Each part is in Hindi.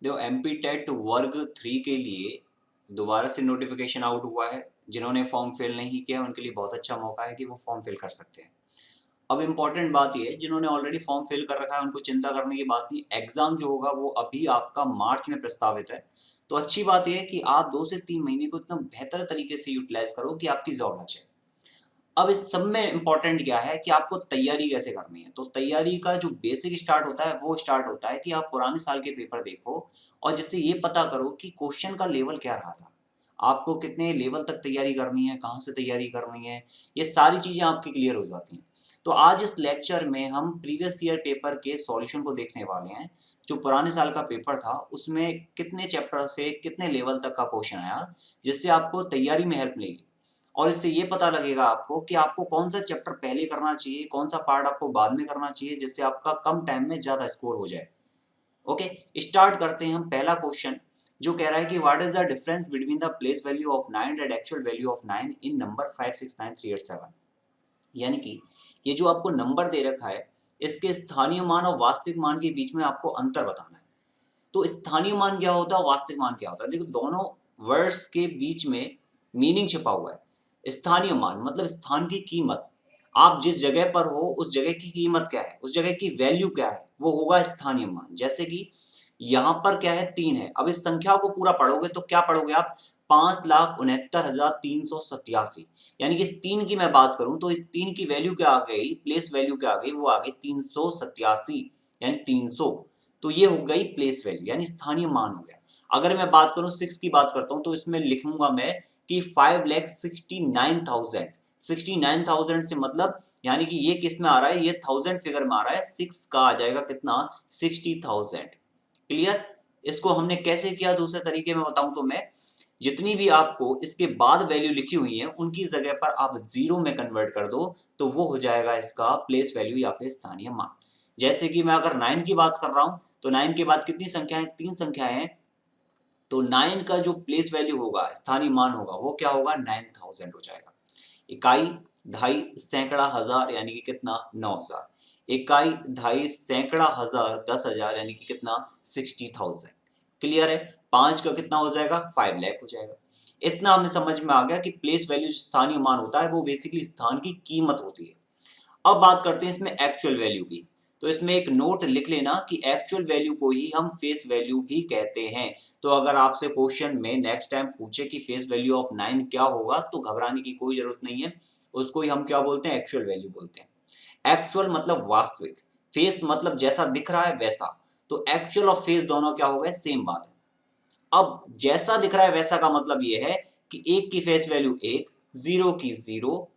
देखो एमपी टेट वर्ग 3 के लिए दोबारा से नोटिफिकेशन आउट हुआ है। जिन्होंने फॉर्म फिल नहीं किया उनके लिए बहुत अच्छा मौका है कि वो फॉर्म फिल कर सकते हैं। अब इम्पॉर्टेंट बात ये है, जिन्होंने ऑलरेडी फॉर्म फिल कर रखा है उनको चिंता करने की बात नहीं। एग्जाम जो होगा वो अभी आपका मार्च में प्रस्तावित है। तो अच्छी बात यह है कि आप 2 से 3 महीने को इतना बेहतर तरीके से यूटिलाइज करो कि आपकी जॉब लग जाए। अब इस सब में इम्पोर्टेंट क्या है कि आपको तैयारी कैसे करनी है। तो तैयारी का जो बेसिक स्टार्ट होता है वो स्टार्ट होता है कि आप पुराने साल के पेपर देखो और जिससे ये पता करो कि क्वेश्चन का लेवल क्या रहा था, आपको कितने लेवल तक तैयारी करनी है, कहाँ से तैयारी करनी है, ये सारी चीज़ें आपकी क्लियर हो जाती हैं। तो आज इस लेक्चर में हम प्रीवियस ईयर पेपर के सॉल्यूशन को देखने वाले हैं। जो पुराने साल का पेपर था उसमें कितने चैप्टर से कितने लेवल तक का क्वेश्चन आया, जिससे आपको तैयारी में हेल्प मिलेगी। और इससे ये पता लगेगा आपको कि आपको कौन सा चैप्टर पहले करना चाहिए, कौन सा पार्ट आपको बाद में करना चाहिए, जिससे आपका कम टाइम में ज़्यादा स्कोर हो जाए। ओके, स्टार्ट करते हैं हम। पहला क्वेश्चन जो कह रहा है कि what is the difference between the place value of 9 and actual value of 9 in number 569387। यानी कि ये जो आपको नंबर दे रखा है इसके स्थानीय मान और वास्तविक मान के बीच में आपको अंतर बताना है। तो स्थानीय मान क्या होता है, वास्तविक मान क्या होता है, देखो दोनों वर्ड्स के बीच में मीनिंग छिपा हुआ है। स्थानीय मान मतलब स्थान की कीमत, आप जिस जगह पर हो उस जगह की कीमत क्या है, उस जगह की वैल्यू क्या है, वो होगा स्थानीय मान। जैसे कि यहाँ पर क्या है, 3 है। अब इस संख्या को पूरा पढ़ोगे तो क्या पढ़ोगे आप, 5,69,387। यानी कि इस 3 की मैं बात करूं तो इस 3 की वैल्यू क्या आ गई, प्लेस वैल्यू क्या आ गई, वो आ गई 387, यानी 300। तो ये हो गई प्लेस वैल्यू यानी स्थानीय मान हो गया। अगर मैं बात करूं 6 की बात करता हूं तो इसमें लिखूंगा मैं कि 5,69,000। 69,000 से मतलब यानी कि ये किस में आ रहा है, ये 1000 फिगर में आ रहा है। 6 का आ जाएगा कितना, 60,000। क्लियर। इसको हमने कैसे किया, दूसरे तरीके में बताऊं तो मैं जितनी भी आपको इसके बाद वैल्यू लिखी हुई है उनकी जगह पर आप जीरो में कन्वर्ट कर दो तो वो हो जाएगा इसका प्लेस वैल्यू या फिर स्थानीय मान। जैसे कि मैं अगर 9 की बात कर रहा हूं तो 9 के बाद कितनी संख्याएं, 3 संख्याएं हैं। तो 9 का जो प्लेस वैल्यू होगा, स्थानीय मान होगा, वो क्या होगा, 9000 हो जाएगा। इकाई, ढाई, सैकड़ा, हजार यानी कि कितना, 9000। इकाई, ढाई, सैकड़ा, हजार, 10,000 यानी कि कितना, 60,000। क्लियर है। 5 का कितना हो जाएगा, 5 लाख हो जाएगा। इतना हमें समझ में आ गया कि प्लेस वैल्यू जो स्थानीय मान होता है वो बेसिकली स्थान की कीमत होती है। अब बात करते हैं इसमें एक्चुअल वैल्यू की। तो इसमें एक नोट लिख लेना कि एक्चुअल वैल्यू को ही हम फेस वैल्यू भी कहते हैं। तो अगर आपसे क्वेश्चन में नेक्स्ट टाइम पूछे कि फेस वैल्यू ऑफ 9 क्या होगा तो घबराने की कोई जरूरत नहीं है। उसको ही हम क्या बोलते हैं, एक्चुअल वैल्यू बोलते हैं। एक्चुअल मतलब वास्तविक, फेस मतलब जैसा दिख रहा है वैसा। तो एक्चुअल और फेस दोनों क्या हो गए, सेम बात है। अब जैसा दिख रहा है वैसा का मतलब ये है कि एक की फेस वैल्यू 1, जीरो की 0,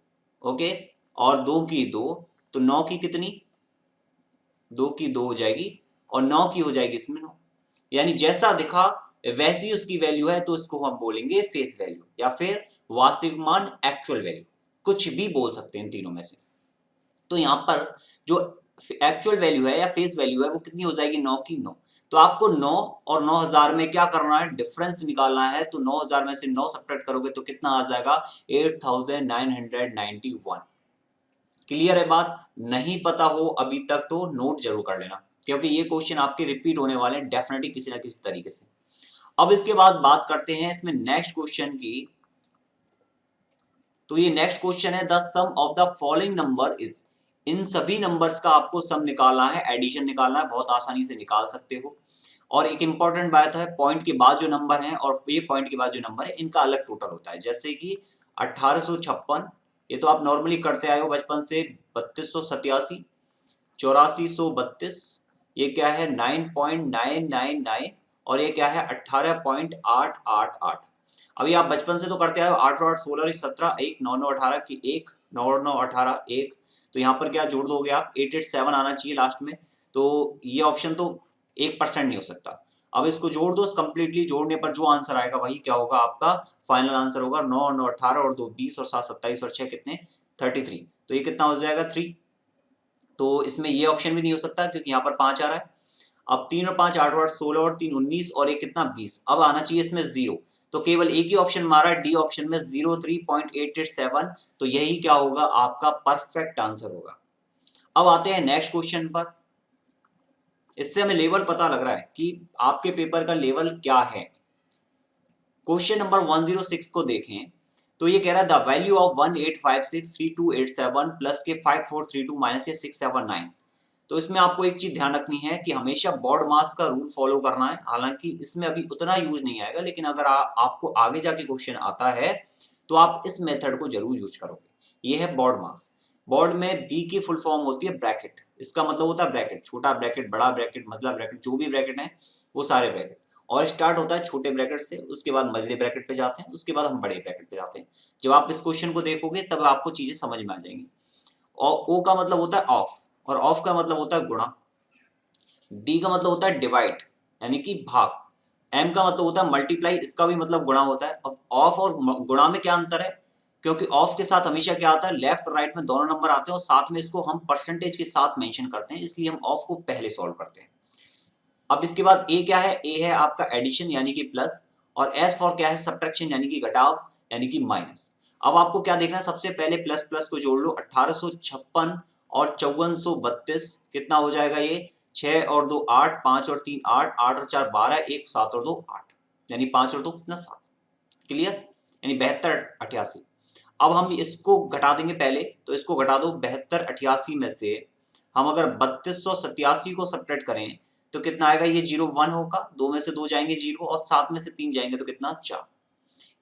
ओके, और 2 की 2, तो 9 की कितनी, 2 की 2 हो जाएगी और 9 की हो जाएगी इसमें 9। यानी जैसा दिखा वैसी उसकी वैल्यू है तो इसको हम बोलेंगे फेस वैल्यू या फिर वास्तविक मान, एक्चुअल वैल्यू, कुछ भी बोल सकते हैं इन तीनों में से। तो यहाँ पर जो एक्चुअल वैल्यू है या फेस वैल्यू है वो कितनी हो जाएगी, 9 की 9। तो आपको 9 और 9000 में क्या करना है, डिफरेंस निकालना है। तो 9000 में से 9 सब्ट्रैक्ट करोगे तो कितना आ जाएगा, 8991। क्लियर है बात। नहीं पता हो अभी तक तो नोट जरूर कर लेना, क्योंकि ये क्वेश्चन आपके रिपीट होने वाले हैं डेफिनेटली किसी ना किसी तरीके से। अब इसके बाद बात करते हैं इसमें नेक्स्ट क्वेश्चन की। तो ये नेक्स्ट क्वेश्चन है, the sum of the following number is. इन सभी नंबर्स का आपको सम निकालना है, एडिशन निकालना है, बहुत आसानी से निकाल सकते हो। और एक इंपॉर्टेंट बात है, पॉइंट के बाद जो नंबर है और ये पॉइंट के बाद जो नंबर है इनका अलग टोटल होता है। जैसे कि 1856, ये तो आप नॉर्मली करते आए हो बचपन से। 3287, 8432, ये क्या है 9.999, और ये क्या है 18.888। अभी आप बचपन से तो करते आए हो, 8 और 8 16, 17, 1 9 9 18 की 1 9 9 18 1। तो यहाँ पर क्या जोड़ दोगे आप, 887 आना चाहिए लास्ट में। तो ये ऑप्शन तो 1% नहीं हो सकता। अब इसको जोड़ दो, कंप्लीटली जोड़ने पर जो आंसर आएगा वही क्या होगा, आपका फाइनल आंसर होगा। 9 9 18 और 2 20 और 7 27 और 6 कितने, 33। तो ये कितना हो जाएगा, 3। तो इसमें ये ऑप्शन भी नहीं हो सकता क्योंकि यहाँ पर 5 आ रहा है। अब 3 और 5 8 और 8 16 और 3 19 और एक कितना, 20। अब आना चाहिए इसमें 0। तो केवल एक ही ऑप्शन मारा है, डी ऑप्शन में 03.887। तो यही क्या होगा, आपका परफेक्ट आंसर होगा। अब आते हैं नेक्स्ट क्वेश्चन पर। इससे हमें लेवल पता लग रहा है कि आपके पेपर का लेवल क्या है। क्वेश्चन नंबर 106 को देखें तो ये कह रहा है द वैल्यू ऑफ 18563287 प्लस के 5432 माइनस के 679। तो इसमें आपको एक चीज ध्यान रखनी है कि हमेशा बोर्ड मास का रूल फॉलो करना है। हालांकि इसमें अभी उतना यूज नहीं आएगा, लेकिन अगर आपको आगे जाके क्वेश्चन आता है तो आप इस मेथड को जरूर यूज करोगे। ये है बोर्ड मास। बोर्ड में बी की फुल फॉर्म होती है ब्रैकेट। इसका मतलब होता है ब्रैकेट, छोटा ब्रैकेट, बड़ा ब्रैकेट, मझला ब्रैकेट, जो भी ब्रैकेट है वो सारे ब्रैकेट। और स्टार्ट होता है छोटे ब्रैकेट से, उसके बाद मझले ब्रैकेट पे जाते हैं, उसके बाद हम बड़े ब्रैकेट पे जाते हैं। जब आप इस क्वेश्चन को देखोगे तब आपको चीजें समझ में आ जाएंगी। और ओ का मतलब होता है ऑफ, और ऑफ का मतलब होता है गुणा। डी का मतलब होता है डिवाइड यानी कि भाग। एम का मतलब होता है मल्टीप्लाई, इसका भी मतलब गुणा होता है। ऑफ और गुणा में क्या अंतर है? क्योंकि ऑफ के साथ हमेशा क्या आता है, लेफ्ट राइट में दोनों नंबर आते हैं और साथ में इसको हम परसेंटेज के साथ मेंशन करते हैं, इसलिए हम ऑफ को पहले सॉल्व करते हैं। अब इसके बाद ए क्या है? ए है आपका एडिशन यानी कि प्लस, और एस फॉर क्या है? सब्ट्रैक्शन यानी कि घटाव यानी कि माइनस। अब आपको क्या देखना है? सबसे पहले प्लस प्लस को जोड़ लो। 1856 और 5432 कितना हो जाएगा? ये 6 और 2 8, 5 और 3 8, 8 और 4 12, 1 7 और 2 8, यानी 5 और 2 कितना? 7। क्लियर? यानी 72 88। अब हम इसको घटा देंगे पहले, तो इसको घटा दो। 72 88 में से हम अगर 3287 को सब्ट्रैक्ट करें तो कितना आएगा? ये 0 1 होगा, 2 में से 2 जाएंगे 0 और 7 में से 3 जाएंगे तो कितना? 4।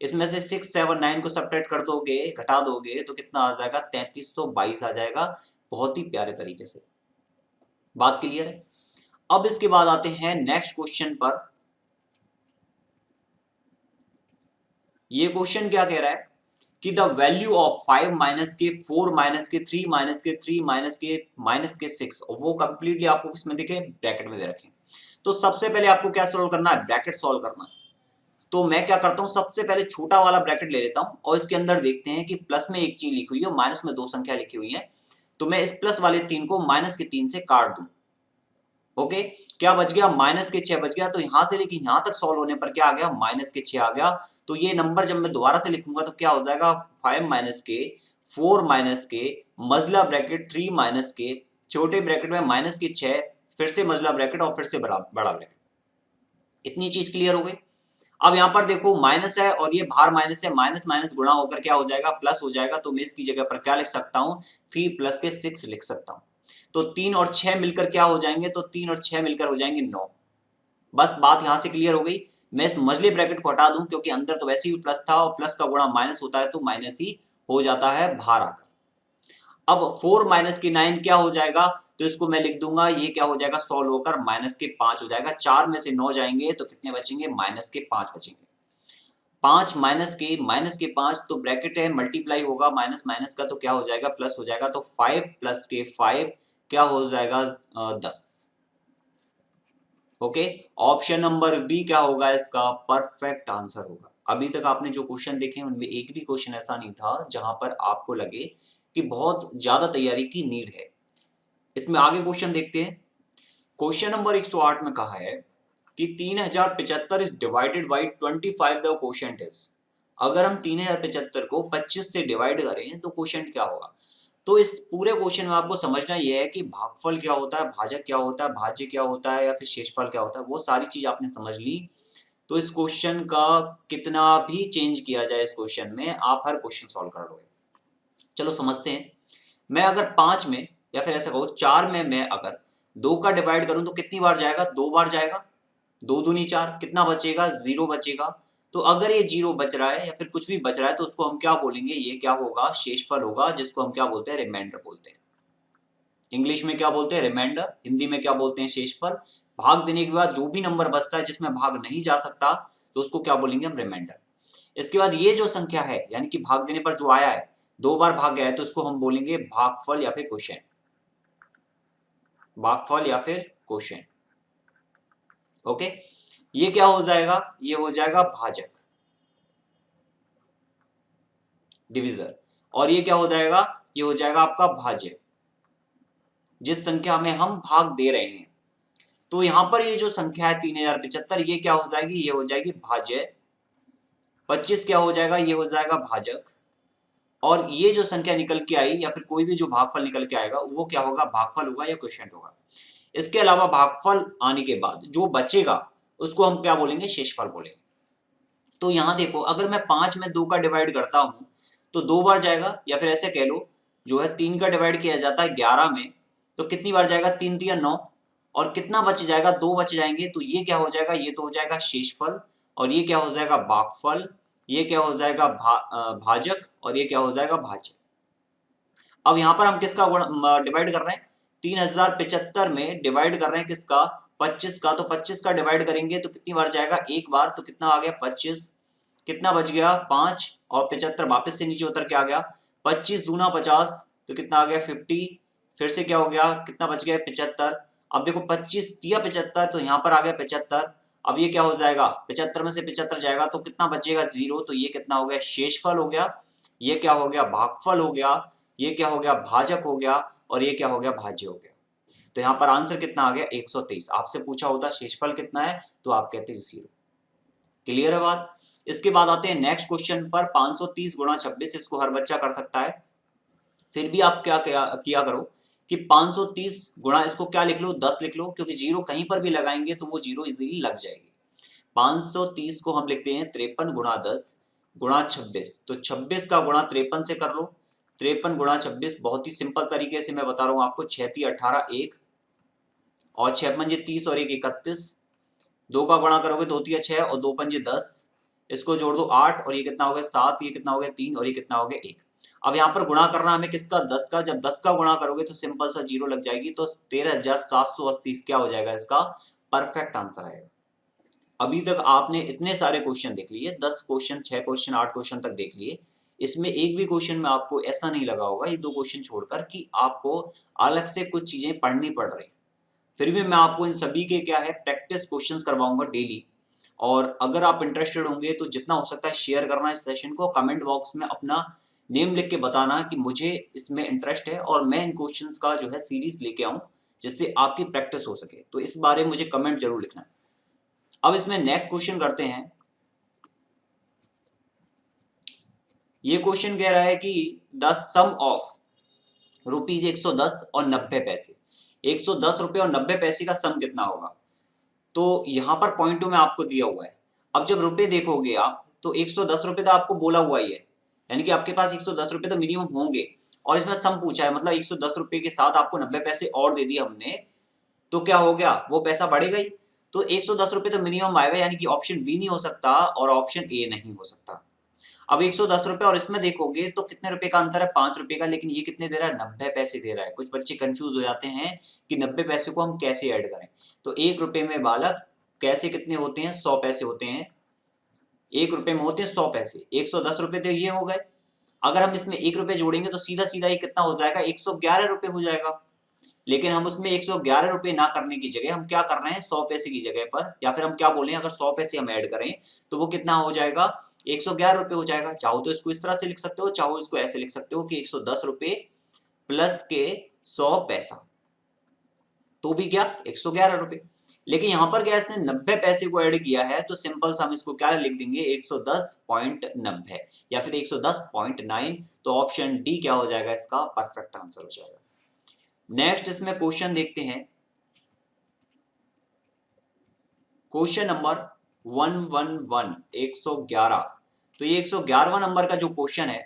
इसमें से 6 7 9 को सब्ट्रैक्ट कर दोगे, घटा दोगे तो कितना आ जाएगा? 3322 आ जाएगा। बहुत ही प्यारे तरीके से। बात क्लियर है? अब इसके बाद आते हैं नेक्स्ट क्वेश्चन पर। ये क्वेश्चन क्या कह रहा है कि द वैल्यू ऑफ 5 माइनस के 4 माइनस के 3 माइनस के 3 माइनस के 6, और वो कंप्लीटली आपको किसमें दिखे? ब्रैकेट में दे रखे। तो सबसे पहले आपको क्या सॉल्व करना है? ब्रैकेट सॉल्व करना है। तो मैं क्या करता हूं, सबसे पहले छोटा वाला ब्रैकेट ले लेता हूं और इसके अंदर देखते हैं कि प्लस में एक चीज लिखी हुई है और माइनस में 2 संख्या लिखी हुई है। तो मैं इस प्लस वाले 3 को माइनस के 3 से काट दूं। ओके, क्या बच गया? माइनस के 6 बच गया। तो यहां से लेके यहां तक सॉल्व होने पर क्या आ गया? माइनस के 6 आ गया। तो ये नंबर जब मैं दोबारा से लिखूंगा तो क्या हो जाएगा? 5 माइनस के 4 माइनस के मजला ब्रैकेट 3 माइनस के छोटे ब्रैकेट में माइनस के 6, फिर से मजला ब्रैकेट और फिर से बड़ा ब्रैकेट। इतनी चीज क्लियर हो गई। अब यहां पर देखो माइनस है और ये बाहर माइनस है, माइनस माइनस गुणा होकर क्या हो जाएगा? प्लस हो जाएगा। तो मैं इसकी जगह पर क्या लिख सकता हूं? 3 प्लस के 6 लिख सकता हूं। तो 3 और 6 मिलकर क्या हो जाएंगे? तो 3 और 6 मिलकर हो जाएंगे 9। बस बात यहां से क्लियर हो गई। मैं इस मजले ब्रैकेट को हटा दूं क्योंकि अंदर तो वैसे ही प्लस था और प्लस का गुणा माइनस होता है तो माइनस ही हो जाता है बाहर आकर। अब 4 माइनस के 9 क्या हो जाएगा? तो इसको मैं लिख दूंगा, ये क्या हो जाएगा? सॉल्व होकर माइनस के 5 हो जाएगा। 4 में से 9 जाएंगे तो कितने बचेंगे? माइनस के 5 बचेंगे। 5 माइनस के 5 तो ब्रैकेट है, मल्टीप्लाई होगा माइनस माइनस का तो क्या हो जाएगा? प्लस हो जाएगा। तो 5 प्लस के 5 क्या हो जाएगा? 10। ओके, ऑप्शन नंबर बी क्या होगा? इसका परफेक्ट आंसर होगा। अभी तक आपने जो क्वेश्चन देखे उनमें एक भी क्वेश्चन ऐसा नहीं था जहां पर आपको लगे कि बहुत ज्यादा तैयारी की नीड है। इसमें आगे क्वेश्चन देखते हैं। क्वेश्चन नंबर 108 में कहा है कि 3075 is divided by 25 the quotient is. अगर हम 3075 को 25 से डिवाइड करें तो क्वोशिएंट क्या होगा? तो इस पूरे क्वेश्चन में आपको समझना यह है कि भागफल क्या होता है, भाजक क्या होता है, भाज्य क्या होता है या फिर शेषफल क्या होता है, वो सारी चीज आपने समझ ली। तो इस क्वेश्चन का कितना भी चेंज किया जाए इस क्वेश्चन में, आप हर क्वेश्चन सॉल्व कर लोगे। चलो समझते हैं। मैं अगर 5 में या फिर ऐसा कहो 4 में मैं अगर 2 का डिवाइड करूं तो कितनी बार जाएगा? 2 बार जाएगा। 2 दूनी 4, कितना बचेगा? 0 बचेगा। तो अगर ये 0 बच रहा है या फिर कुछ भी बच रहा है तो उसको हम क्या बोलेंगे? ये क्या होगा? शेषफल होगा, जिसको हम क्या बोलते हैं? रिमाइंडर बोलते हैं। इंग्लिश में क्या बोलते हैं? रिमाइंडर। हिंदी में क्या बोलते हैं? शेषफल। भाग देने के बाद जो भी नंबर बचता है जिसमें भाग नहीं जा सकता तो उसको क्या बोलेंगे हम? रिमाइंडर। इसके बाद ये जो संख्या है यानी कि भाग देने पर जो आया है, 2 बार भाग गया है, तो उसको हम बोलेंगे भागफल या फिर क्वोशिएंट। भागफल या फिर क्वोशिएंट। ओके, ये क्या हो जाएगा? ये हो जाएगा भाजक, डिविजर। और ये क्या हो जाएगा? ये हो जाएगा आपका भाज्य, जिस संख्या में हम भाग दे रहे हैं। तो यहां पर ये जो संख्या है 3075, ये क्या हो जाएगी? ये हो जाएगी भाज्य। 25 क्या हो जाएगा? ये हो जाएगा भाजक। और ये जो संख्या निकल के आई या फिर कोई भी जो भागफल निकल के आएगा वो क्या होगा? भागफल होगा या क्वोशिएंट होगा। इसके अलावा भागफल आने के बाद जो बचेगा उसको हम क्या बोलेंगे, शेषफल बोलेंगे। तो यहाँ देखो, अगर मैं 5 में 2 का डिवाइड करता हूँ तो 2 बार जाएगा, या फिर ऐसे कह लो जो है 3 का डिवाइड किया जाता है 11 में तो कितनी बार जाएगा, 3 तिया 9, और कितना बच जाएगा, 2 बच जाएंगे। तो ये क्या हो जाएगा, ये तो हो जाएगा शेषफल, और ये क्या हो जाएगा, भागफल, ये क्या हो जाएगा, भाजक, और ये क्या हो जाएगा, भाज्य। अब यहाँ पर हम किसका डिवाइड कर रहे हैं, 3075 में डिवाइड कर रहे हैं किसका, 25 का। तो 25 का डिवाइड करेंगे तो कितनी बार जाएगा, एक बार। तो कितना आ गया, 25, कितना बच गया, 5, और 75 वापस से नीचे उतर के आ गया, 25 दूना 50, तो कितना आ गया, 50, फिर से क्या हो गया, कितना बच गया, 75। अब देखो 25 दिया 75, तो यहाँ पर आ गया 75। अब ये क्या हो जाएगा, 75 में से 75 जाएगा तो कितना बचेगा, 0। तो ये कितना हो गया, शेषफल हो गया, ये क्या हो गया, भागफल हो गया, ये क्या हो गया, भाजक हो गया, और ये क्या हो गया, भाज्य हो गया। तो यहाँ पर आंसर कितना आ गया, 123। आपसे पूछा होता शेषफल कितना है तो आप कहते 0। क्लियर है बात। इसके बाद आते हैं नेक्स्ट क्वेश्चन पर, 530 गुणा 26, इसको हर बच्चा कर सकता है। फिर भी आप क्या किया करो कि 530 गुणा, इसको क्या लिख लो, 10 लिख लो, क्योंकि 0 कहीं पर भी लगाएंगे तो वो 0 इजीली लग जाएगी। 530 को हम लिखते हैं 53 गुणा 10 गुणा 26। तो 26 का गुणा 53 से कर लो, 53 गुणा 26, बहुत ही सिंपल तरीके से मैं बता रहा हूँ आपको, 6 × 18 1, और 6 पंजे 30 और 1 31, 2 का गुणा करोगे 2 × 6 और 2 पंजे 10, इसको जोड़ दो 8, और ये कितना हो गया 7, ये कितना हो गया 3, और ये कितना हो गया 1। अब यहाँ पर गुणा करना हमें किसका, 10 का। जब 10 का गुणा करोगे तो सिंपल सा 0 लग जाएगी, तो 13,780 क्या हो जाएगा, इसका परफेक्ट आंसर आएगा। अभी तक आपने इतने सारे क्वेश्चन देख लिए, 10 क्वेश्चन, 6 क्वेश्चन, 8 क्वेश्चन तक देख लिए। इसमें एक भी क्वेश्चन में आपको ऐसा नहीं लगा होगा, ये 2 क्वेश्चन छोड़कर, कि आपको अलग से कुछ चीजें पढ़नी पड़ रही। फिर भी मैं आपको इन सभी के क्या है, प्रैक्टिस क्वेश्चंस करवाऊंगा डेली। और अगर आप इंटरेस्टेड होंगे तो जितना हो सकता है शेयर करना इस सेशन को, कमेंट बॉक्स में अपना नेम लिख के बताना कि मुझे इसमें इंटरेस्ट है और मैं इन क्वेश्चंस का जो है सीरीज लेके आऊं जिससे आपकी प्रैक्टिस हो सके। तो इस बारे में मुझे कमेंट जरूर लिखना। अब इसमें नेक्स्ट क्वेश्चन करते हैं। ये क्वेश्चन कह रहा है कि द सम ऑफ रुपीज 110 और 90 पैसे, 110 रुपए और 90 पैसे का सम कितना होगा। तो यहाँ पर पॉइंट 2 में आपको दिया हुआ है। अब जब रुपए देखोगे आप तो 110 रुपए तो आपको बोला हुआ ही है, यानी कि आपके पास 110 रुपए तो मिनिमम होंगे, और इसमें सम पूछा है, मतलब 110 रुपए के साथ आपको 90 पैसे और दे दिए हमने, तो क्या हो गया, वो पैसा बढ़ेगा ही। तो 110 रुपए तो मिनिमम आएगा, यानी कि ऑप्शन बी नहीं हो सकता और ऑप्शन ए नहीं हो सकता। अब 110 रुपए और इसमें देखोगे तो कितने रुपए का अंतर है, 5 रुपए का, लेकिन ये कितने दे रहा है, 90 पैसे दे रहा है। कुछ बच्चे कंफ्यूज हो जाते हैं कि 90 पैसे को हम कैसे ऐड करें। तो 1 रुपए में बालक कैसे कितने होते हैं, 100 पैसे होते हैं। 1 रुपए में होते हैं 100 पैसे, 110 रुपए तो ये हो गए। अगर हम इसमें 1 रुपए जोड़ेंगे तो सीधा सीधा ये कितना हो जाएगा, 111 रुपए हो जाएगा। लेकिन हम उसमें 111 रुपए ना करने की जगह हम क्या कर रहे हैं, 100 पैसे की जगह पर, या फिर हम क्या बोले, अगर 100 पैसे हम ऐड करें तो वो कितना हो जाएगा, 111 रुपए हो जाएगा। चाहो तो इसको इस तरह से लिख सकते हो, चाहो इसको ऐसे लिख सकते हो कि 110 रुपए प्लस के 100 पैसा, तो भी क्या 111 रुपए। लेकिन यहां पर क्या इसने 90 पैसे को ऐड किया है, तो सिंपल सा हम इसको क्या लिख देंगे, 110.90 या फिर 110.9। तो ऑप्शन डी क्या हो जाएगा, इसका परफेक्ट आंसर हो जाएगा। नेक्स्ट इसमें क्वेश्चन देखते हैं, क्वेश्चन नंबर 111, 111। तो ये 111वां नंबर का जो क्वेश्चन है,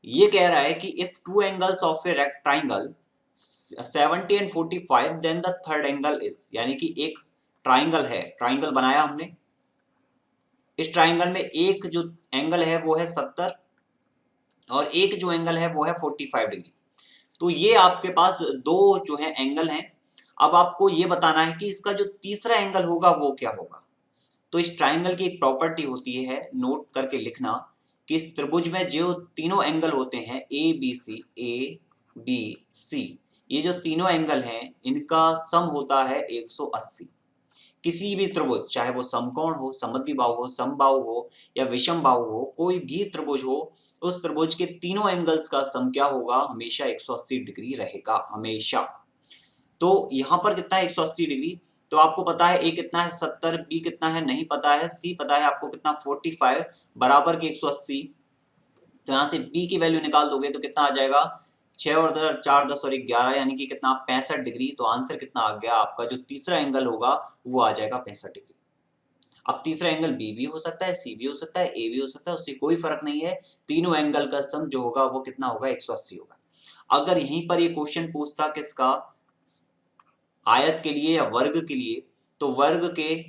ये कह रहा है कि if two angles of a rectangle 70 and 45 then the third angle is, यानी कि एक ट्राइंगल है, ट्राइंगल बनाया हमने, इस ट्राइंगल में एक जो एंगल है वो है 70 और एक जो एंगल है वो है 45 डिग्री। तो ये आपके पास दो जो है एंगल हैं। अब आपको ये बताना है कि इसका जो तीसरा एंगल होगा वो क्या होगा। तो इस ट्राइंगल की एक प्रॉपर्टी होती है, नोट करके लिखना, कि इस त्रिभुज में जो तीनों एंगल होते हैं ए बी सी, ये जो तीनों एंगल हैं इनका सम होता है 180। किसी भी त्रिभुज, चाहे वो समकोण हो, समद्विबाहु हो, समबाहु हो या विषम बाहु हो, कोई भी त्रिभुज हो, उस त्रिभुज के तीनों एंगल्स का सम क्या होगा, हमेशा 180 डिग्री रहेगा, हमेशा। तो यहाँ पर कितना है 180 डिग्री, तो आपको पता है ए कितना है 70, बी कितना है नहीं पता है, सी पता है आपको कितना 45 बराबर के 180। तो यहाँ से बी की वैल्यू निकाल दोगे तो कितना आ जाएगा 6 और 4 10 और 11 यानी कि कितना 65 डिग्री। तो आंसर कितना आ गया आपका, जो तीसरा एंगल होगा वो आ जाएगा 65 डिग्री। अब तीसरा एंगल बी भी हो सकता है, सी भी हो सकता है, ए भी हो सकता है, उससे कोई फर्क नहीं है। तीनों एंगल का सम जो होगा वो कितना होगा, 180 होगा। अगर यहीं पर ये क्वेश्चन पूछता किसका, आयत के लिए या वर्ग के लिए, तो वर्ग के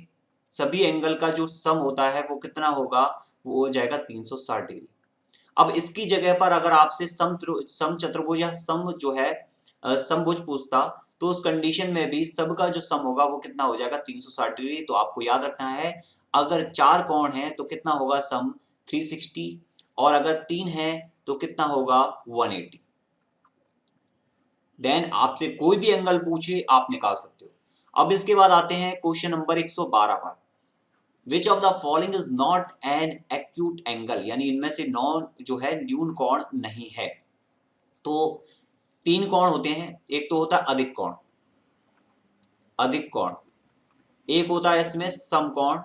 सभी एंगल का जो सम होता है वो कितना होगा, वो हो जाएगा 360 डिग्री। अब इसकी जगह पर अगर आपसे सम चतुर्भुज या सम जो है समभुज पूछता, तो उस कंडीशन में भी सबका जो सम होगा वो कितना हो जाएगा, 360 डिग्री। तो आपको याद रखना है, अगर 4 कोण है तो कितना होगा सम, 360, और अगर 3 है तो कितना होगा, 180। देन आपसे कोई भी एंगल पूछे आप निकाल सकते हो। अब इसके बाद आते हैं क्वेश्चन नंबर 112 पर। विच of the following is not an acute angle, यानी इनमें से नॉन जो है न्यून कोण नहीं है। तो 3 कोण होते हैं, एक तो होता है अधिक कोण, अधिक कोण, एक होता है इसमें समकोण,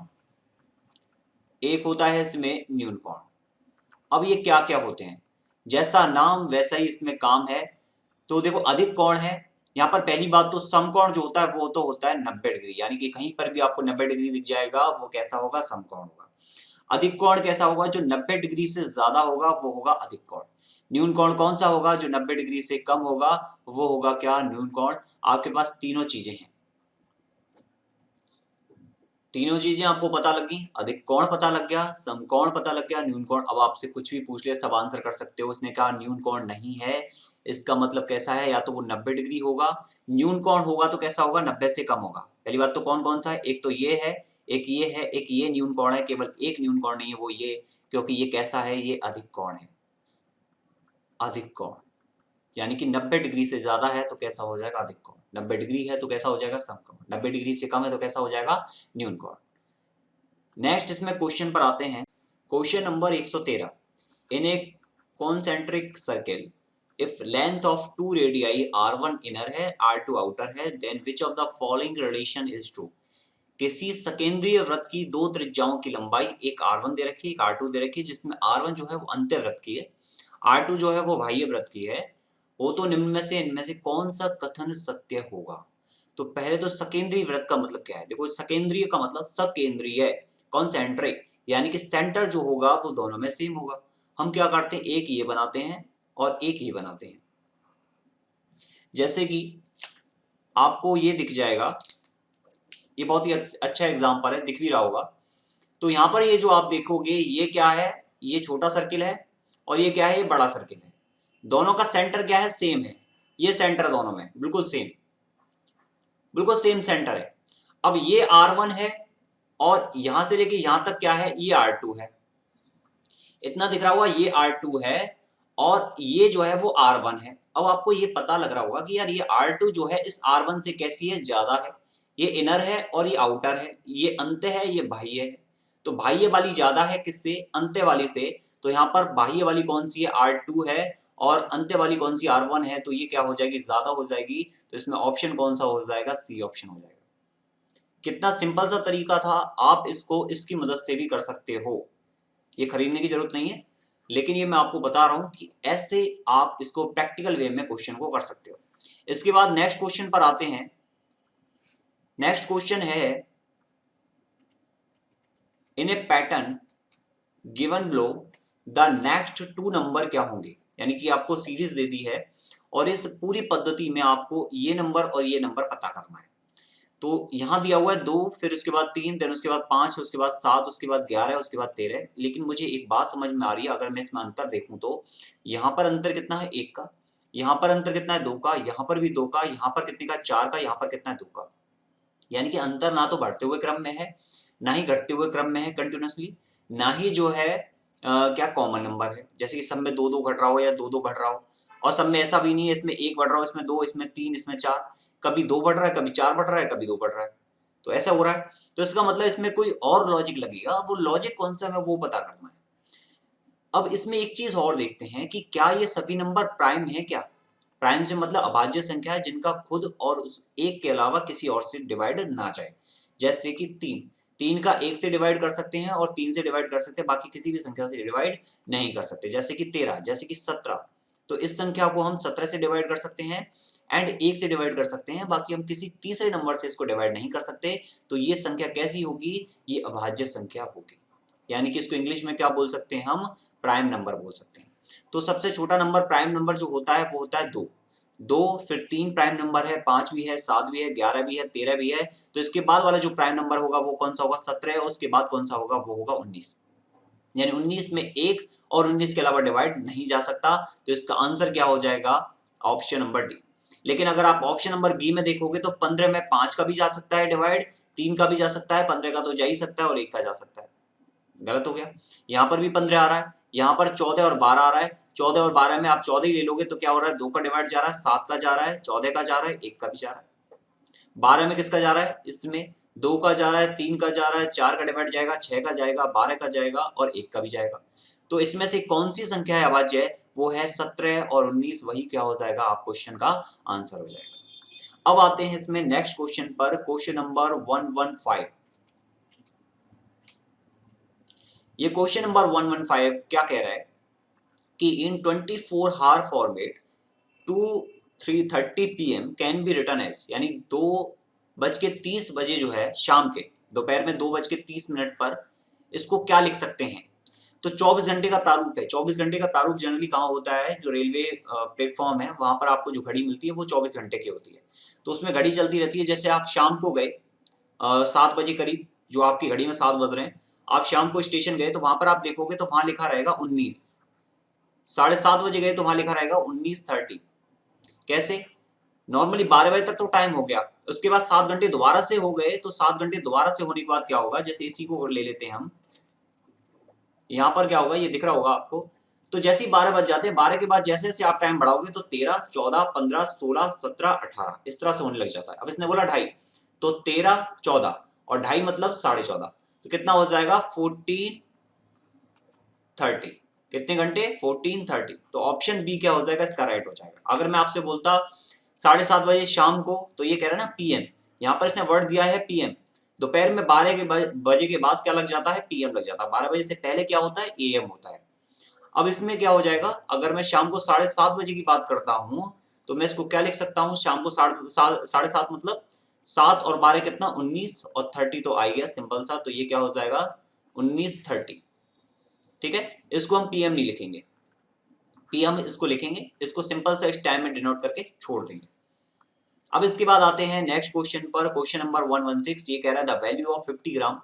एक होता है इसमें न्यून कोण। अब ये क्या क्या होते हैं, जैसा नाम वैसा ही इसमें काम है। तो देखो अधिक कोण है, यहाँ पर पहली बात तो समकोण जो होता है वो तो होता है 90 डिग्री, यानी कि कहीं पर भी आपको 90 डिग्री दिख जाएगा वो कैसा होगा, समकोण होगा। अधिक कोण कैसा होगा, जो 90 डिग्री से ज्यादा होगा वो होगा अधिक कोण। न्यून कोण कौन सा होगा, जो 90 डिग्री से कम होगा वो होगा क्या, न्यून कोण। आपके पास तीनों चीजें हैं, तीनों चीजें आपको पता लगी, अधिक कोण पता लग गया, समकोण पता लग गया, न्यून कोण। अब आपसे कुछ भी पूछ ले सब आंसर कर सकते हो। उसने कहा न्यून कोण नहीं है, इसका मतलब कैसा है, या तो वो 90 डिग्री होगा, न्यून कोण होगा तो कैसा होगा, 90 से कम होगा। पहली बात तो कौन कौन सा है, एक तो ये है, एक ये है, एक ये न्यून कोण है। केवल एक न्यून कोण नहीं है, वो ये, क्योंकि ये कैसा है, ये अधिक कोण है, अधिक कोण। यानी कि 90 डिग्री से ज्यादा है तो कैसा हो जाएगा, अधिक कोण। 90 डिग्री है तो कैसा हो जाएगा, समकोण। 90 डिग्री से कम है तो कैसा हो जाएगा, न्यून कोण। नेक्स्ट इसमें क्वेश्चन पर आते हैं, question number 113। In a concentric circle if length of 2 radii r1 inner है, r2 आउटर है, then which of the following relation is true. किसी सकेंद्रीय वृत्त की दो त्रिज्याओं की लंबाई, एक r1 दे रखी है, एक r2 दे रखी है, जिसमें r1 जो है वो अंत्यवृत्त की है, r2 जो है वो बाह्य वृत्त की है, वो तो निम्न में से इनमें से कौन सा कथन सत्य होगा। तो पहले तो सकेंद्रीय वृत्त का मतलब क्या है, देखो सकेंद्रीय का मतलब सकेंद्रीय, कॉन्सेंट्रिक, यानी कि सेंटर जो होगा वो दोनों में सेम होगा। हम क्या करते हैं, एक ये बनाते हैं और एक ये बनाते हैं। जैसे कि आपको ये दिख जाएगा, ये बहुत ही अच्छा एग्जांपल है, दिख भी रहा होगा। तो यहाँ पर ये जो आप देखोगे ये क्या है, ये छोटा सर्किल है, और ये क्या है, ये बड़ा सर्किल है। दोनों का सेंटर क्या है, सेम है। ये सेंटर दोनों में बिल्कुल सेम, बिल्कुल सेम सेंटर है। अब ये R1 है और यहां से लेके यहां तक क्या है, ये R2 है। इतना दिख रहा होगा, ये R2 है और ये जो है वो R1 है। अब आपको ये पता लग रहा होगा कि यार ये R2 जो है इस R1 से कैसी है, ज्यादा है। ये इनर है और ये आउटर है, ये अंत्य है, ये बाह्य है। तो बाह्य वाली ज्यादा है किससे, अंत्य वाली से। तो यहाँ पर बाह्य वाली कौन सी है, R2 है, और अंत्य वाली कौन सी, R1 है। तो ये क्या हो जाएगी, ज्यादा हो जाएगी। तो इसमें ऑप्शन कौन सा हो जाएगा, सी ऑप्शन हो जाएगा। कितना सिंपल सा तरीका था, आप इसको इसकी मदद से भी कर सकते हो, ये खरीदने की जरूरत नहीं है। लेकिन ये मैं आपको बता रहा हूं कि ऐसे आप इसको प्रैक्टिकल वे में क्वेश्चन को कर सकते हो। इसके बाद नेक्स्ट क्वेश्चन पर आते हैं। नेक्स्ट क्वेश्चन है, in a pattern given below the next 2 number क्या होंगे। यानी कि आपको सीरीज दे दी है और इस पूरी पद्धति में आपको ये नंबर और ये नंबर पता करना है। तो यहाँ दिया हुआ है 2, फिर उसके बाद 3, फिर उसके बाद 5, उसके बाद 7, उसके बाद 11, उसके बाद 13। लेकिन मुझे एक बात समझ में आ रही है, अगर मैं इसमें अंतर देखूं तो यहाँ पर अंतर कितना है, 1 का, यहाँ पर अंतर कितना है, 2 का, यहाँ पर भी 2 का, यहाँ पर कितने का, 4 का, यहाँ पर कितना है, 2 का। यानी कि अंतर ना तो बढ़ते हुए क्रम में है, ना ही घटते हुए क्रम में है कंटिन्यूसली, ना ही जो है क्या कॉमन नंबर है, जैसे कि सब में 2 2 घट रहा हो या 2 2 घट रहा हो। और सब में ऐसा भी नहीं है इसमें 1 बढ़ रहा हो, इसमें 2, इसमें 3, इसमें 4। कभी 2 बढ़ रहा है, कभी 4 बढ़ रहा है, कभी 2 बढ़ रहा है। तो ऐसा हो रहा है, तो इसका मतलब इसमें कोई और लॉजिक लगेगा। वो लॉजिक कौन सा है वो पता करना है। अब इसमें एक चीज और देखते हैं कि क्या ये सभी नंबर प्राइम है क्या। प्राइम से मतलब अभाज्य संख्या है जिनका खुद और उस एक के अलावा किसी और से डिवाइड ना जाए। जैसे कि 3 का 1 से डिवाइड कर सकते हैं और 3 से डिवाइड कर सकते हैं, बाकी किसी भी संख्या से डिवाइड नहीं कर सकते। जैसे कि 13, जैसे कि 17, तो इस संख्या को हम 17 से डिवाइड कर सकते हैं एंड 1 से डिवाइड कर सकते हैं, बाकी हम किसी तीसरे नंबर से इसको डिवाइड नहीं कर सकते। तो ये संख्या कैसी होगी, ये अभाज्य संख्या होगी, यानी कि इसको इंग्लिश में क्या बोल सकते हैं हम, प्राइम नंबर बोल सकते हैं। तो सबसे छोटा नंबर प्राइम नंबर जो होता है वो होता है 2। 2 फिर 3 प्राइम नंबर है, 5 भी है, 7 भी है, 11 भी है, 13 भी है। तो इसके बाद वाला जो प्राइम नंबर होगा वो कौन सा होगा, 17, और उसके बाद कौन सा होगा, वो होगा 19। यानी 19 में 1 और 19 के अलावा डिवाइड नहीं जा सकता। तो इसका आंसर क्या हो जाएगा, ऑप्शन नंबर डी। लेकिन अगर आप ऑप्शन नंबर बी में देखोगे तो 15 में 5 का भी जा सकता है डिवाइड, 3 का भी जा सकता है, 15 का तो जा ही सकता है और 1 का जा सकता है। गलत हो गया। यहाँ पर भी 15 आ रहा है, यहाँ पर 14 और 12 आ रहा है। 14 और 12 में आप 14 ही ले लोगे तो क्या हो रहा है, 2 का डिवाइड जा रहा है, 7 का जा रहा है, 14 का जा रहा है, 1 का भी जा रहा है। 12 में किसका जा रहा है, इसमें 2 का जा रहा है, 3 का जा रहा है, 4 का डिवाइड जाएगा, 6 का जाएगा, 12 का जाएगा और 1 का भी जाएगा। तो इसमें से कौन सी संख्या है अभाज्य, वो है 17 और 19, वही क्या हो जाएगा, आप क्वेश्चन का आंसर हो जाएगा। अब आते हैं इसमें नेक्स्ट क्वेश्चन पर, क्वेश्चन नंबर 115। ये क्वेश्चन नंबर 115 क्या कह रहा है कि in 24 hour format 3:30 PM can be written as, यानी 2:30 बजे जो है शाम के, दोपहर में 2:30 पर इसको क्या लिख सकते हैं। तो 24 घंटे का प्रारूप है। 24 घंटे का प्रारूप जनरली कहाँ होता है, जो रेलवे प्लेटफॉर्म है वहां पर आपको जो घड़ी मिलती है वो 24 घंटे की होती है। तो उसमें घड़ी चलती रहती है। जैसे आप शाम को गए 7 बजे करीब, जो आपकी घड़ी में 7 बज रहे हैं, आप शाम को स्टेशन गए तो वहां पर आप देखोगे तो वहां लिखा रहेगा 19। 7:30 बजे गए तो वहां लिखा रहेगा 19:30। कैसे, नॉर्मली 12 बजे तक तो टाइम हो गया, उसके बाद 7 घंटे दोबारा से हो गए, तो 7 घंटे दोबारा से होने के बाद क्या होगा, जैसे इसी को ले लेते हैं हम, यहाँ पर क्या होगा, ये दिख रहा होगा आपको। तो जैसे ही 12 बज जाते हैं, 12 के बाद जैसे जैसे आप टाइम बढ़ाओगे तो 13, 14, 15, 16, 17, 18 इस तरह से होने लग जाता है। अब इसने बोला 2:30, तो 13, 14 और 2:30 मतलब 14:30, तो कितना हो जाएगा 14:30। कितने घंटे, 14:30। तो ऑप्शन बी क्या हो जाएगा, इसका राइट हो जाएगा। अगर मैं आपसे बोलता 7:30 बजे शाम को, तो ये कह रहा है ना पीएम, यहाँ पर इसने वर्ड दिया है पीएम। दोपहर में 12 बजे के बाद क्या लग जाता है, पीएम लग जाता है। 12 बजे से पहले क्या होता है, एएम होता है। अब इसमें क्या हो जाएगा, अगर मैं शाम को 7:30 बजे की बात करता हूँ तो मैं इसको क्या लिख सकता हूँ, शाम को 7:30 मतलब 7 और 12 कितना, 19 और 30 तो आ गया सिंपल सा। तो ये क्या हो जाएगा 19:30। ठीक है, इसको हम पीएम नहीं लिखेंगे, पीएम इसको लिखेंगे, इसको सिंपल सा इस टाइम में डिनोट करके छोड़ देंगे। अब इसके बाद आते हैं नेक्स्ट क्वेश्चन पर, क्वेश्चन नंबर 116। ये कह रहा है the value of 50 gram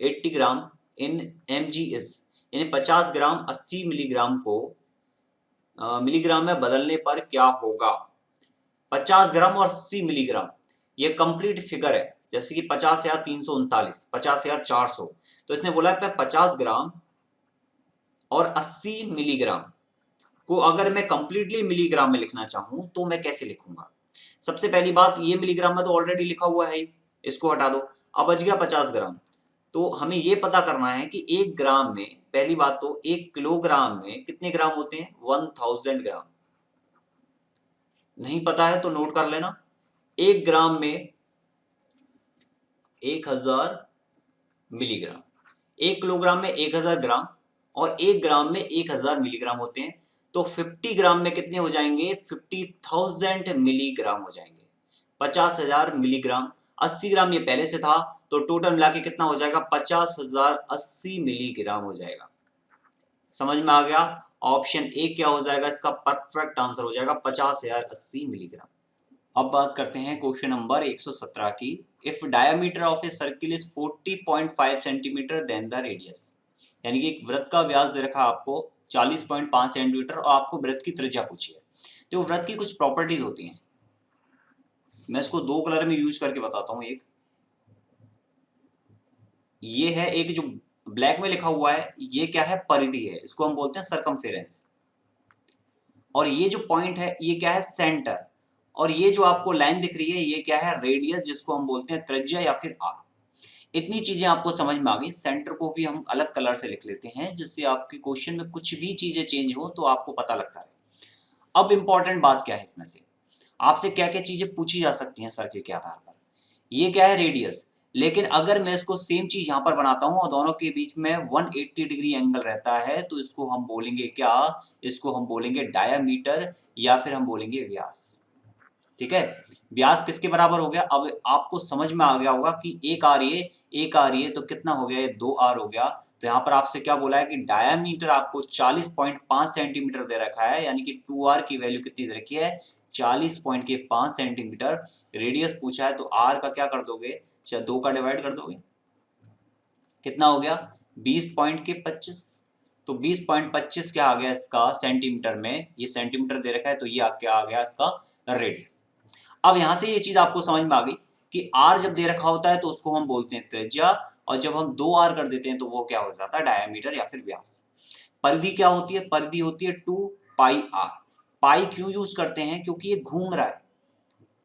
80 gram in mg is, यानी 50 ग्राम 80 मिलीग्राम को मिलीग्राम में बदलने पर क्या होगा। 50 ग्राम और 80 मिलीग्राम, ये कंप्लीट फिगर है, जैसे कि 50,339, 50,400। तो इसने बोला है 50 ग्राम और 80 मिलीग्राम को अगर मैं कंप्लीटली मिलीग्राम में लिखना चाहूं तो मैं कैसे लिखूंगा। सबसे पहली बात, ये मिलीग्राम में तो ऑलरेडी लिखा हुआ है, इसको हटा दो। अब बच गया 50 ग्राम। तो हमें ये पता करना है कि 1 ग्राम में, पहली बात तो 1 किलोग्राम में कितने ग्राम होते हैं, 1000 ग्राम। नहीं पता है तो नोट कर लेना, 1 ग्राम में 1000 मिलीग्राम, 1 किलोग्राम में 1000 ग्राम और 1 ग्राम में 1000 मिलीग्राम होते हैं। तो 50 ग्राम में कितने हो जाएंगे, 50,000 मिलीग्राम हो जाएंगे। 50,000 मिलीग्राम, 80 ग्राम ये पहले से था, तो टोटल मिला के कितना हो जाएगा, 50,080 मिलीग्राम हो जाएगा। समझ में आ गया, ऑप्शन ए क्या हो जाएगा, इसका परफेक्ट आंसर हो जाएगा 50,080 मिलीग्राम। अब बात करते हैं क्वेश्चन नंबर 117 की। If diameter of a circle is 40.5 centimetre then the radius, यानी कि एक वृत्त का व्यास दे रखा आपको 40.5 सेंटीमीटर और आपको वृत्त की त्रिज्या पूछी है। तो वृत्त की कुछ प्रॉपर्टीज होती हैं, मैं इसको 2 कलर में यूज करके बताता हूं। एक ये है, एक जो ब्लैक में लिखा हुआ है ये क्या है, परिधि है, इसको हम बोलते हैं सरकमफेरेंस। और ये जो पॉइंट है ये क्या है, सेंटर। और ये जो आपको लाइन दिख रही है ये क्या है, रेडियस, जिसको हम बोलते हैं त्रिज्या या फिर आर। इतनी चीजें आपको समझ में आ गई। सेंटर को भी हम अलग कलर से लिख लेते हैं, जिससे आपके क्वेश्चन में कुछ भी चीजें चेंज हो तो आपको पता लगता है। अब इंपॉर्टेंट बात क्या है, इसमें से आपसे क्या क्या चीजें पूछी जा सकती हैं सर्किल के आधार पर। ये क्या है, रेडियस। लेकिन अगर मैं इसको सेम चीज यहां पर बनाता हूं और दोनों के बीच में 180 डिग्री एंगल रहता है तो इसको हम बोलेंगे क्या, इसको हम बोलेंगे डायामीटर या फिर हम बोलेंगे व्यास। ठीक है, व्यास किसके बराबर हो गया, अब आपको समझ में आ गया होगा कि एक आर ये तो कितना हो गया, ये 2 आर हो गया। तो यहाँ पर आपसे क्या बोला है कि डायामीटर आपको 40.5 सेंटीमीटर दे रखा है, यानी कि 2r की वैल्यू कितनी दे रखी है, 40.5 सेंटीमीटर। रेडियस पूछा है तो आर का क्या कर दोगे, 2 का डिवाइड कर दोगे, कितना हो गया 20.25। तो 20.25 क्या आ गया इसका सेंटीमीटर में, ये सेंटीमीटर दे रखा है तो ये क्या आ गया इसका रेडियस। अब यहां से ये चीज आपको समझ में आ गई कि आर जब दे रखा होता है तो उसको हम बोलते हैं त्रिज्या, और जब हम 2r कर देते हैं तो वो क्या हो जाता है डायमीटर या फिर व्यास। परिधि क्या होती है, परिधि होती है 2πr। पाई क्यों यूज करते हैं, क्योंकि ये घूम रहा है,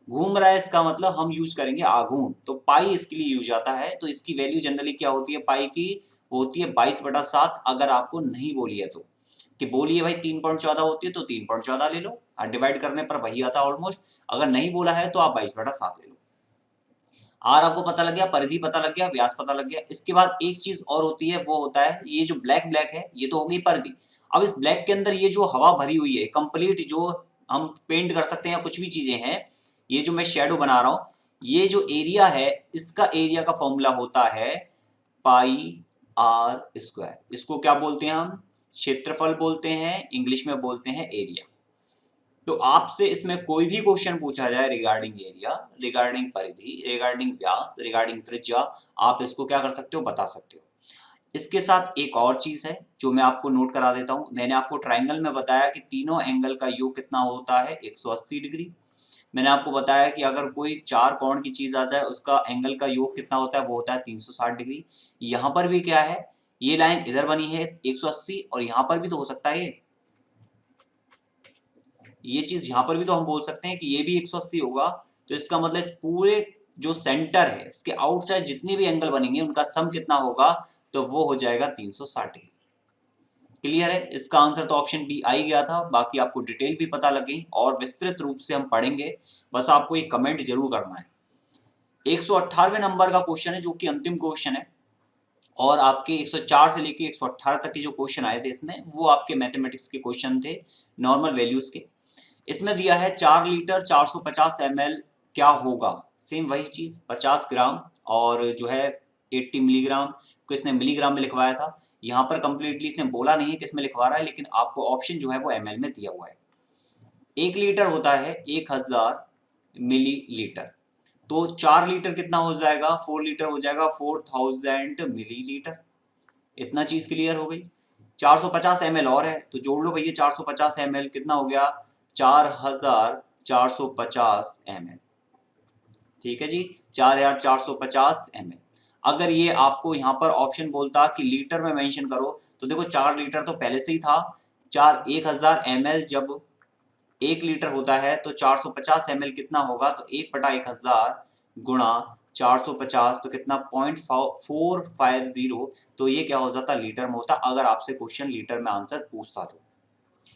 घूम रहा है इसका मतलब हम यूज करेंगे आघूर्ण, तो पाई इसके लिए यूज आता है। तो इसकी वैल्यू जनरली क्या होती है पाई की, वो होती है 22/7। अगर आपको नहीं बोली है तो, कि बोली है भाई 3.14 होती है तो 3.14 ले लो, और डिवाइड करने पर वही आता है ऑलमोस्ट। अगर नहीं बोला है तो आप 22/7 ले लो। आर आपको पता लग गया, परिधि पता लग गया, व्यास पता लग गया। इसके बाद एक चीज और होती है, वो होता है ये जो ब्लैक ब्लैक है, ये तो हो गई परिधि। अब इस ब्लैक के अंदर ये जो हवा भरी हुई है कंप्लीट, जो हम पेंट कर सकते हैं, कुछ भी चीजें हैं, ये जो मैं शेडो बना रहा हूं, ये जो एरिया है इसका एरिया का फॉर्मूला होता है πr²। इसको क्या बोलते हैं हम, क्षेत्रफल बोलते हैं, इंग्लिश में बोलते हैं एरिया। तो आपसे इसमें कोई भी क्वेश्चन पूछा जाए रिगार्डिंग एरिया, रिगार्डिंग परिधि, रिगार्डिंग व्यास, रिगार्डिंग त्रिज्या, आप इसको क्या कर सकते हो, बता सकते हो। इसके साथ एक और चीज है जो मैं आपको नोट करा देता हूं। मैंने आपको ट्राइंगल में बताया कि तीनों एंगल का योग कितना होता है, 180 डिग्री। मैंने आपको बताया कि अगर कोई 4 कोण की चीज आ जाए उसका एंगल का योग कितना होता है, वो होता है 360 डिग्री। यहाँ पर भी क्या है, ये लाइन इधर बनी है 180, और यहाँ पर भी तो हो सकता है ये चीज यहाँ पर भी तो हम बोल सकते हैं कि ये भी 180 होगा। तो इसका मतलब इस पूरे जो सेंटर है इसके आउटसाइड जितने भी एंगल बनेंगे उनका सम कितना होगा, तो वो हो जाएगा 360 डिग्री। क्लियर है, इसका आंसर तो ऑप्शन बी आ ही गया था। बाकी आपको डिटेल भी पता लग गई और विस्तृत रूप से हम पढ़ेंगे, बस आपको एक कमेंट जरूर करना है। 118वें नंबर का क्वेश्चन है जो कि अंतिम क्वेश्चन है, और आपके 104 से लेके 118 तक के जो क्वेश्चन आए थे इसमें, वो आपके मैथमेटिक्स के क्वेश्चन थे, नॉर्मल वैल्यूज के। इसमें दिया है 4 लीटर 450 ml क्या होगा, सेम वही चीज 50 ग्राम और जो है 80 मिलीग्राम को इसने मिलीग्राम में लिखवाया था। यहाँ पर कंप्लीटली इसने बोला नहीं है किसमें लिखवा रहा है, लेकिन आपको ऑप्शन जो है वो ml में दिया हुआ है। 1 लीटर होता है 1000 मिलीलीटर, तो 4 लीटर कितना हो जाएगा, 4 लीटर हो जाएगा 4000 मिलीलीटर। इतना चीज क्लियर हो गई। 450 ml और है तो जोड़ लो भैया, 450 ml कितना हो गया, 4450 ml। ठीक है जी, 4450 ml। अगर ये आपको यहाँ पर ऑप्शन बोलता कि लीटर में मेंशन करो, तो देखो 4 लीटर तो पहले से ही था, 1000 ml जब 1 लीटर होता है तो 450 ml कितना होगा, तो 1/1000 गुणा 450 तो कितना 0.450, तो ये क्या हो जाता लीटर में होता अगर आपसे क्वेश्चन लीटर में आंसर पूछता तो।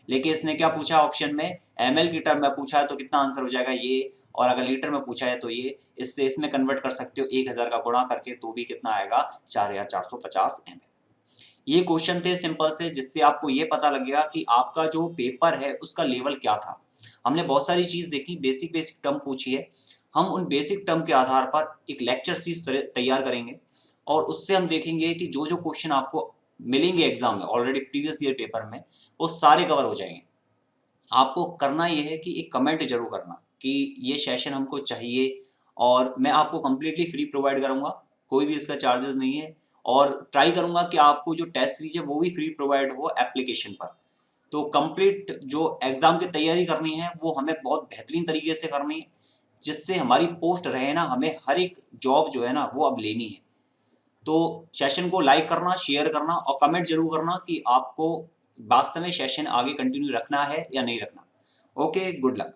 लेकिन इसने क्या पूछा ऑप्शन में, ml की टर्म में पूछा है तो कितना आंसर हो जाएगा ये, और अगर लीटर में पूछा है तो ये, इससे इसमें कन्वर्ट कर सकते हो 1000 का गुणा करके, तो भी कितना आएगा 4450 ml। ये क्वेश्चन थे सिंपल से, जिससे आपको ये पता लगेगा कि आपका जो पेपर है उसका लेवल क्या था। हमने बहुत सारी चीज देखी, बेसिक बेसिक टर्म पूछी है, हम उन बेसिक टर्म के आधार पर एक लेक्चर सीरीज तैयार करेंगे, और उससे हम देखेंगे कि जो जो क्वेश्चन आपको मिलेंगे एग्जाम में ऑलरेडी प्रीवियस ईयर पेपर में, वो सारे कवर हो जाएंगे। आपको करना ये है कि एक कमेंट जरूर करना कि ये सेशन हमको चाहिए, और मैं आपको कम्प्लीटली फ्री प्रोवाइड करूंगा, कोई भी इसका चार्जेस नहीं है। और ट्राई करूंगा कि आपको जो टेस्ट सीरीज है वो भी फ्री प्रोवाइड हो एप्लीकेशन पर। तो कंप्लीट जो एग्जाम की तैयारी करनी है वो हमें बहुत बेहतरीन तरीके से करनी है, जिससे हमारी पोस्ट रहे ना, हमें हर एक जॉब जो है ना वो अब लेनी है। तो सेशन को लाइक करना, शेयर करना और कमेंट जरूर करना कि आपको वास्तव में सेशन आगे कंटिन्यू रखना है या नहीं रखना। Okay, good luck.